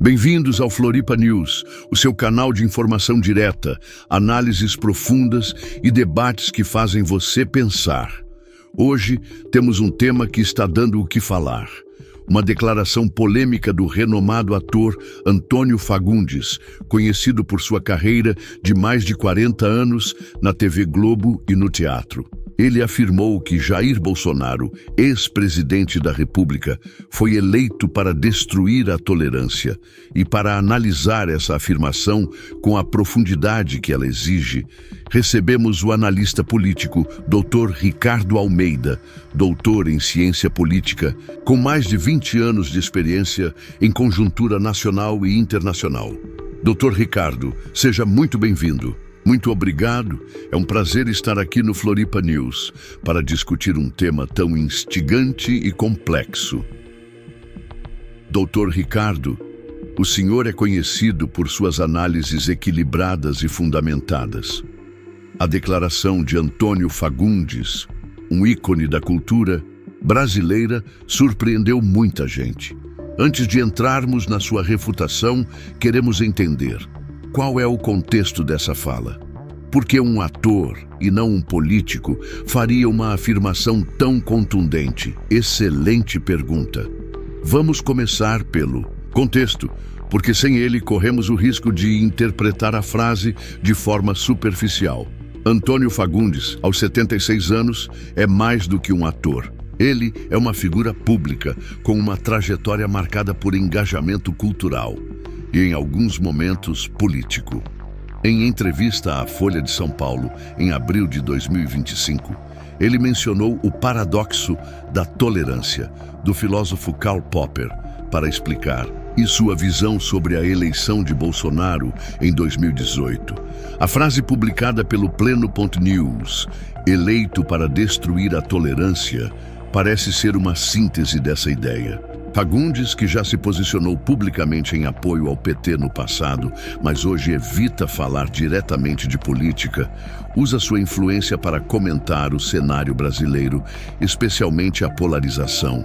Bem-vindos ao Floripa News, o seu canal de informação direta, análises profundas e debates que fazem você pensar. Hoje temos um tema que está dando o que falar. Uma declaração polêmica do renomado ator Antônio Fagundes, conhecido por sua carreira de mais de 40 anos na TV Globo e no teatro. Ele afirmou que Jair Bolsonaro, ex-presidente da República, foi eleito para destruir a tolerância. E para analisar essa afirmação com a profundidade que ela exige, recebemos o analista político Dr. Ricardo Almeida, doutor em ciência política, com mais de 20 anos de experiência em conjuntura nacional e internacional. Dr. Ricardo, seja muito bem-vindo. Muito obrigado, é um prazer estar aqui no Floripa News para discutir um tema tão instigante e complexo. Dr. Ricardo, o senhor é conhecido por suas análises equilibradas e fundamentadas. A declaração de Antônio Fagundes, um ícone da cultura brasileira, surpreendeu muita gente. Antes de entrarmos na sua refutação, queremos entender qual é o contexto dessa fala. Por que um ator, e não um político, faria uma afirmação tão contundente? Excelente pergunta. Vamos começar pelo contexto, porque sem ele corremos o risco de interpretar a frase de forma superficial. Antônio Fagundes, aos 76 anos, é mais do que um ator. Ele é uma figura pública, com uma trajetória marcada por engajamento cultural e, em alguns momentos, político. Em entrevista à Folha de São Paulo, em abril de 2025, ele mencionou o paradoxo da tolerância, do filósofo Karl Popper, para explicar e sua visão sobre a eleição de Bolsonaro em 2018. A frase publicada pelo Pleno.news, eleito para destruir a tolerância, parece ser uma síntese dessa ideia. Fagundes, que já se posicionou publicamente em apoio ao PT no passado, mas hoje evita falar diretamente de política, usa sua influência para comentar o cenário brasileiro, especialmente a polarização.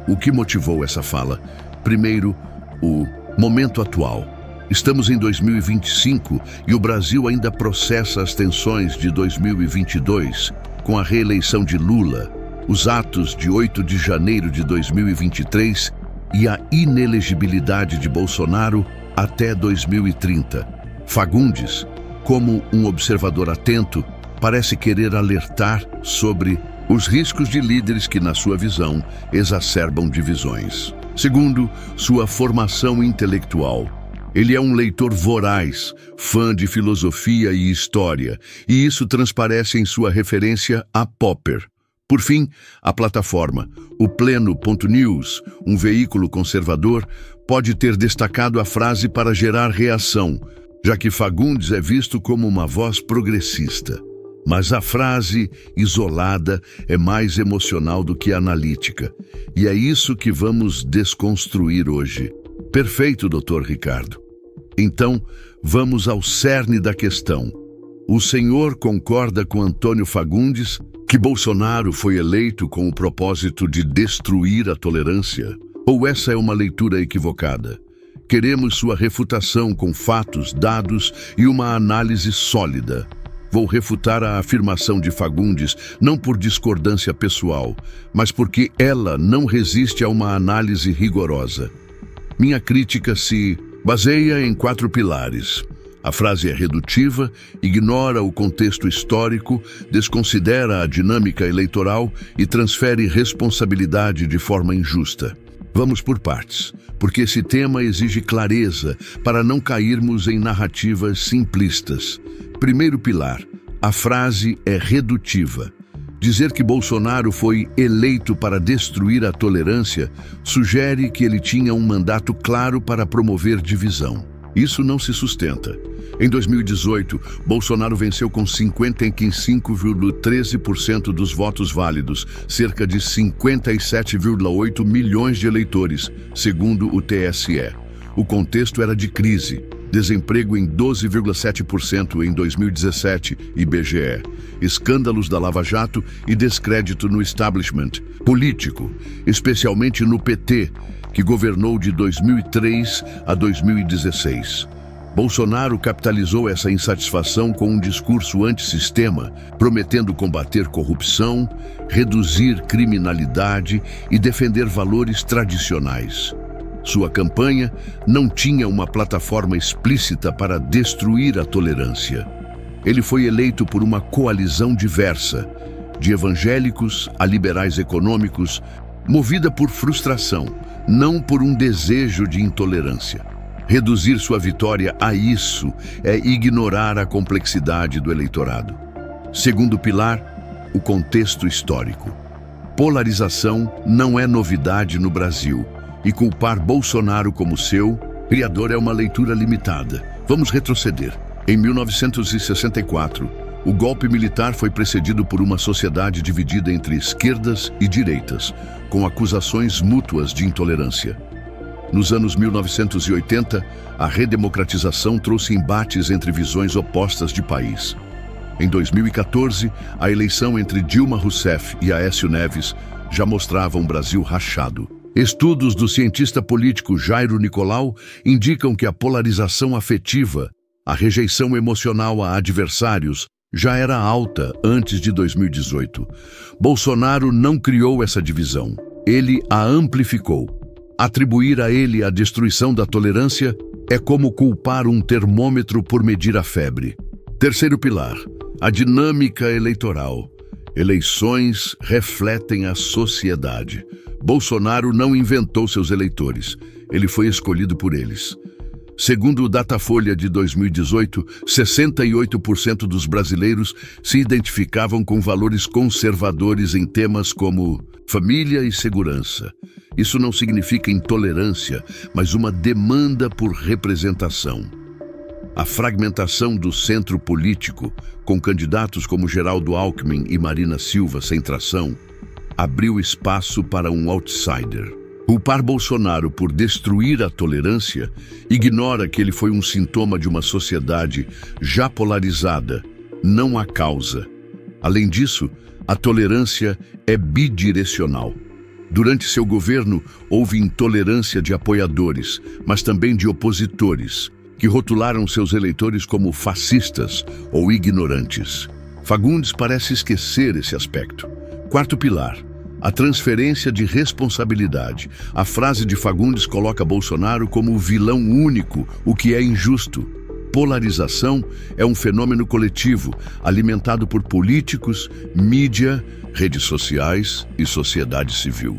O que motivou essa fala? Primeiro, o momento atual. Estamos em 2025 e o Brasil ainda processa as tensões de 2022, com a reeleição de Lula, os atos de 8 de janeiro de 2023 e a inelegibilidade de Bolsonaro até 2030. Fagundes, como um observador atento, parece querer alertar sobre os riscos de líderes que, na sua visão, exacerbam divisões. Segundo, sua formação intelectual. Ele é um leitor voraz, fã de filosofia e história, e isso transparece em sua referência a Popper. Por fim, a plataforma, o Pleno.news, um veículo conservador, pode ter destacado a frase para gerar reação, já que Fagundes é visto como uma voz progressista. Mas a frase, isolada, é mais emocional do que analítica. E é isso que vamos desconstruir hoje. Perfeito, Dr. Ricardo. Então, vamos ao cerne da questão. O senhor concorda com Antônio Fagundes que Bolsonaro foi eleito com o propósito de destruir a tolerância? Ou essa é uma leitura equivocada? Queremos sua refutação com fatos, dados e uma análise sólida. Vou refutar a afirmação de Fagundes não por discordância pessoal, mas porque ela não resiste a uma análise rigorosa. Minha crítica se baseia em 4 pilares. A frase é redutiva, ignora o contexto histórico, desconsidera a dinâmica eleitoral e transfere responsabilidade de forma injusta. Vamos por partes, porque esse tema exige clareza para não cairmos em narrativas simplistas. Primeiro pilar, a frase é redutiva. Dizer que Bolsonaro foi eleito para destruir a tolerância sugere que ele tinha um mandato claro para promover divisão. Isso não se sustenta. Em 2018, Bolsonaro venceu com 55,13% dos votos válidos, cerca de 57,8 milhões de eleitores, segundo o TSE. O contexto era de crise. Desemprego em 12,7% em 2017, IBGE. Escândalos da Lava Jato e descrédito no establishment político, especialmente no PT, que governou de 2003 a 2016. Bolsonaro capitalizou essa insatisfação com um discurso antissistema, prometendo combater corrupção, reduzir criminalidade e defender valores tradicionais. Sua campanha não tinha uma plataforma explícita para destruir a tolerância. Ele foi eleito por uma coalizão diversa, de evangélicos a liberais econômicos, movida por frustração, não por um desejo de intolerância. Reduzir sua vitória a isso é ignorar a complexidade do eleitorado. Segundo pilar, o contexto histórico. Polarização não é novidade no Brasil, e culpar Bolsonaro como seu criador é uma leitura limitada. Vamos retroceder. Em 1964, o golpe militar foi precedido por uma sociedade dividida entre esquerdas e direitas, com acusações mútuas de intolerância. Nos anos 1980, a redemocratização trouxe embates entre visões opostas de país. Em 2014, a eleição entre Dilma Rousseff e Aécio Neves já mostrava um Brasil rachado. Estudos do cientista político Jairo Nicolau indicam que a polarização afetiva, a rejeição emocional a adversários, já era alta antes de 2018. Bolsonaro não criou essa divisão, ele a amplificou. Atribuir a ele a destruição da tolerância é como culpar um termômetro por medir a febre. Terceiro pilar, a dinâmica eleitoral. Eleições refletem a sociedade. Bolsonaro não inventou seus eleitores, ele foi escolhido por eles. Segundo o Datafolha de 2018, 68% dos brasileiros se identificavam com valores conservadores em temas como família e segurança. Isso não significa intolerância, mas uma demanda por representação. A fragmentação do centro político, com candidatos como Geraldo Alckmin e Marina Silva sem tração, abriu espaço para um outsider. Culpar Bolsonaro por destruir a tolerância ignora que ele foi um sintoma de uma sociedade já polarizada, não a causa. Além disso, a tolerância é bidirecional. Durante seu governo, houve intolerância de apoiadores, mas também de opositores, que rotularam seus eleitores como fascistas ou ignorantes. Fagundes parece esquecer esse aspecto. Quarto pilar, a transferência de responsabilidade. A frase de Fagundes coloca Bolsonaro como o vilão único, o que é injusto. Polarização é um fenômeno coletivo, alimentado por políticos, mídia, redes sociais e sociedade civil.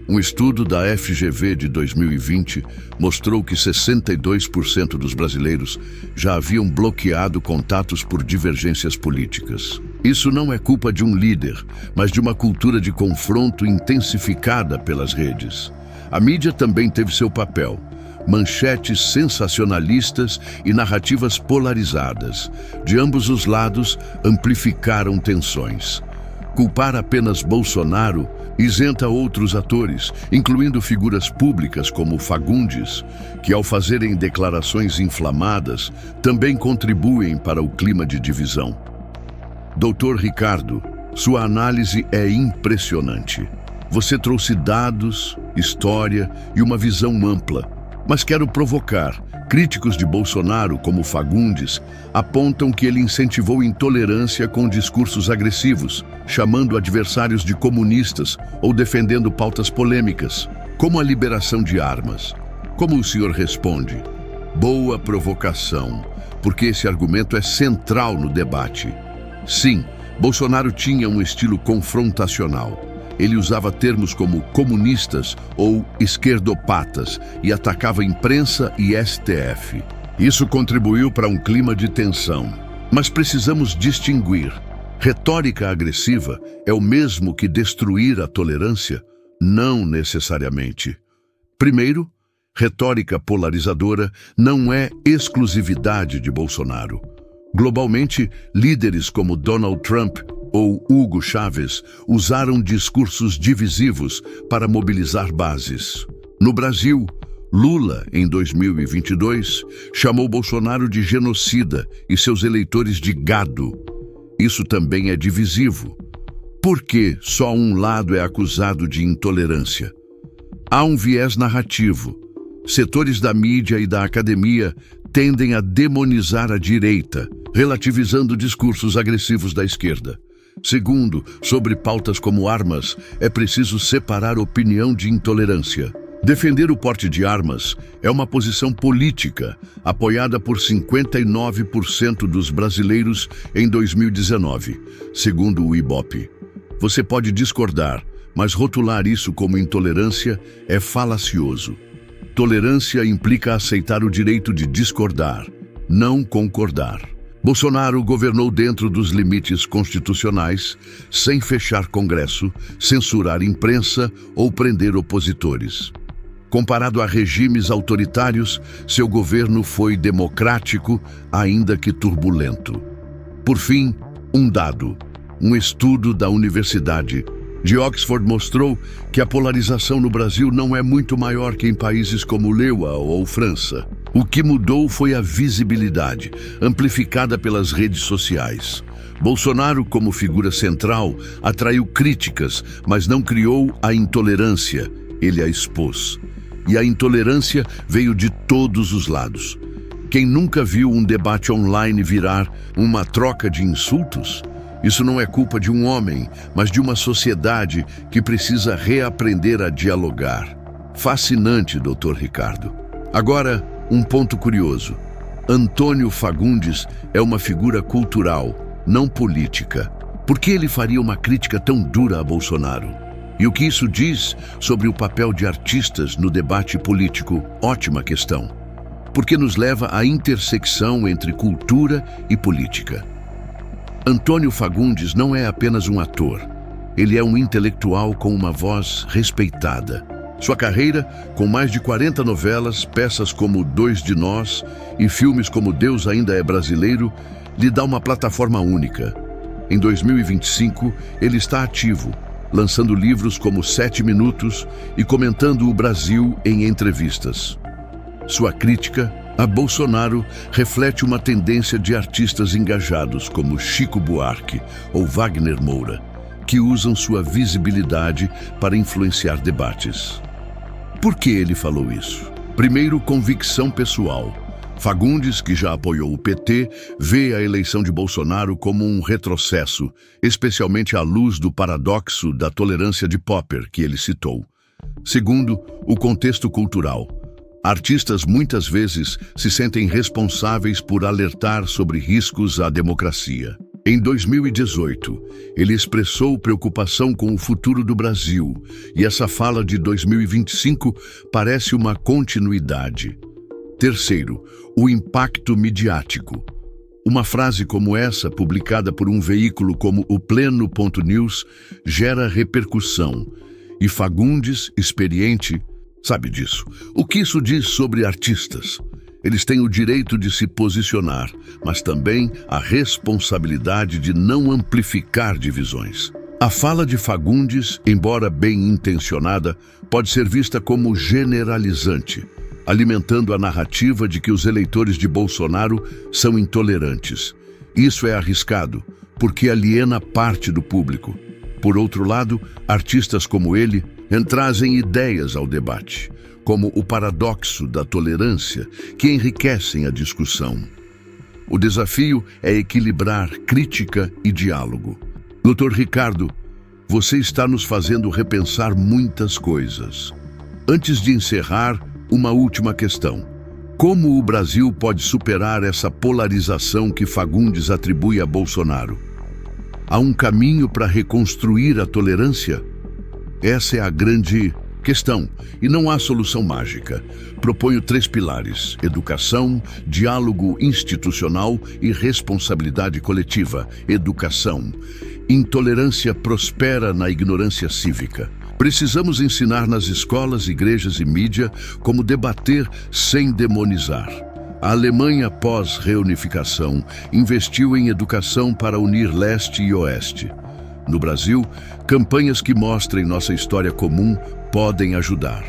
Um estudo da FGV de 2020 mostrou que 62% dos brasileiros já haviam bloqueado contatos por divergências políticas. Isso não é culpa de um líder, mas de uma cultura de confronto intensificada pelas redes. A mídia também teve seu papel. Manchetes sensacionalistas e narrativas polarizadas, de ambos os lados, amplificaram tensões. Culpar apenas Bolsonaro isenta outros atores, incluindo figuras públicas como Fagundes, que ao fazerem declarações inflamadas, também contribuem para o clima de divisão. Dr. Ricardo, sua análise é impressionante. Você trouxe dados, história e uma visão ampla. Mas quero provocar. Críticos de Bolsonaro, como Fagundes, apontam que ele incentivou intolerância com discursos agressivos, chamando adversários de comunistas ou defendendo pautas polêmicas, como a liberação de armas. Como o senhor responde? Boa provocação, porque esse argumento é central no debate. Sim, Bolsonaro tinha um estilo confrontacional. Ele usava termos como comunistas ou esquerdopatas e atacava imprensa e STF. Isso contribuiu para um clima de tensão. Mas precisamos distinguir. Retórica agressiva é o mesmo que destruir a tolerância? Não necessariamente. Primeiro, retórica polarizadora não é exclusividade de Bolsonaro. Globalmente, líderes como Donald Trump ou Hugo Chávez usaram discursos divisivos para mobilizar bases. No Brasil, Lula, em 2022, chamou Bolsonaro de genocida e seus eleitores de gado. Isso também é divisivo. Por que só um lado é acusado de intolerância? Há um viés narrativo. Setores da mídia e da academia tendem a demonizar a direita, relativizando discursos agressivos da esquerda. Segundo, sobre pautas como armas, é preciso separar opinião de intolerância. Defender o porte de armas é uma posição política, apoiada por 59% dos brasileiros em 2019, segundo o Ibope. Você pode discordar, mas rotular isso como intolerância é falacioso. Tolerância implica aceitar o direito de discordar, não concordar. Bolsonaro governou dentro dos limites constitucionais, sem fechar Congresso, censurar imprensa ou prender opositores. Comparado a regimes autoritários, seu governo foi democrático, ainda que turbulento. Por fim, um dado. Um estudo da Universidade de Oxford mostrou que a polarização no Brasil não é muito maior que em países como Leua ou França. O que mudou foi a visibilidade, amplificada pelas redes sociais. Bolsonaro, como figura central, atraiu críticas, mas não criou a intolerância, ele a expôs. E a intolerância veio de todos os lados. Quem nunca viu um debate online virar uma troca de insultos? Isso não é culpa de um homem, mas de uma sociedade que precisa reaprender a dialogar. Fascinante, Dr. Ricardo. Agora, um ponto curioso. Antônio Fagundes é uma figura cultural, não política. Por que ele faria uma crítica tão dura a Bolsonaro? E o que isso diz sobre o papel de artistas no debate político? Ótima questão. Porque nos leva à intersecção entre cultura e política. Antônio Fagundes não é apenas um ator. Ele é um intelectual com uma voz respeitada. Sua carreira, com mais de 40 novelas, peças como Dois de Nós e filmes como Deus Ainda é Brasileiro, lhe dá uma plataforma única. Em 2025, ele está ativo, lançando livros como 7 Minutos e comentando o Brasil em entrevistas. Sua crítica a Bolsonaro reflete uma tendência de artistas engajados como Chico Buarque ou Wagner Moura, que usam sua visibilidade para influenciar debates. Por que ele falou isso? Primeiro, convicção pessoal. Fagundes, que já apoiou o PT, vê a eleição de Bolsonaro como um retrocesso, especialmente à luz do paradoxo da tolerância de Popper, que ele citou. Segundo, o contexto cultural. Artistas muitas vezes se sentem responsáveis por alertar sobre riscos à democracia. Em 2018, ele expressou preocupação com o futuro do Brasil, e essa fala de 2025 parece uma continuidade. Terceiro, o impacto midiático. Uma frase como essa, publicada por um veículo como o Pleno.news, gera repercussão. E Fagundes, experiente, sabe disso. O que isso diz sobre artistas? Eles têm o direito de se posicionar, mas também a responsabilidade de não amplificar divisões. A fala de Fagundes, embora bem intencionada, pode ser vista como generalizante, alimentando a narrativa de que os eleitores de Bolsonaro são intolerantes. Isso é arriscado, porque aliena parte do público. Por outro lado, artistas como ele trazem ideias ao debate, como o paradoxo da tolerância, que enriquecem a discussão. O desafio é equilibrar crítica e diálogo. Dr. Ricardo, você está nos fazendo repensar muitas coisas. Antes de encerrar, uma última questão. Como o Brasil pode superar essa polarização que Fagundes atribui a Bolsonaro? Há um caminho para reconstruir a tolerância? Essa é a grande questão, e não há solução mágica. Proponho 3 pilares: educação, diálogo institucional e responsabilidade coletiva. Educação. Intolerância prospera na ignorância cívica. Precisamos ensinar nas escolas, igrejas e mídia como debater sem demonizar. A Alemanha, pós-reunificação, investiu em educação para unir leste e oeste. No Brasil, campanhas que mostrem nossa história comum podem ajudar.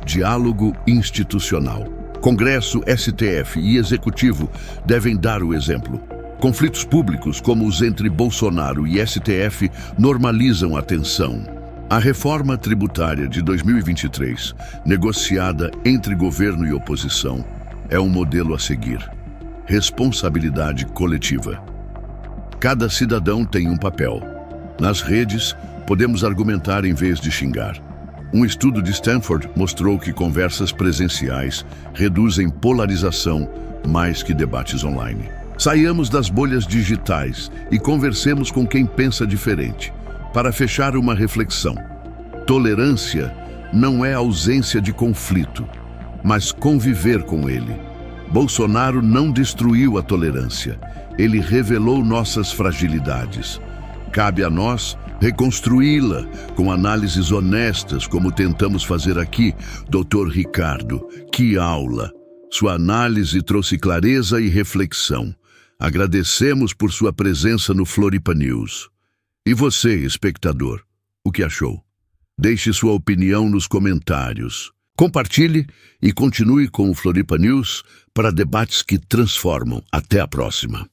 Diálogo institucional. Congresso, STF e Executivo devem dar o exemplo. Conflitos públicos, como os entre Bolsonaro e STF, normalizam a tensão. A reforma tributária de 2023, negociada entre governo e oposição, é um modelo a seguir. Responsabilidade coletiva. Cada cidadão tem um papel. Nas redes, podemos argumentar em vez de xingar. Um estudo de Stanford mostrou que conversas presenciais reduzem polarização mais que debates online. Saiamos das bolhas digitais e conversemos com quem pensa diferente. Para fechar, uma reflexão. Tolerância não é ausência de conflito, mas conviver com ele. Bolsonaro não destruiu a tolerância, ele revelou nossas fragilidades. Cabe a nós reconstruí-la com análises honestas, como tentamos fazer aqui, Dr. Ricardo. Que aula! Sua análise trouxe clareza e reflexão. Agradecemos por sua presença no Floripa News. E você, espectador, o que achou? Deixe sua opinião nos comentários. Compartilhe e continue com o Floripa News para debates que transformam. Até a próxima.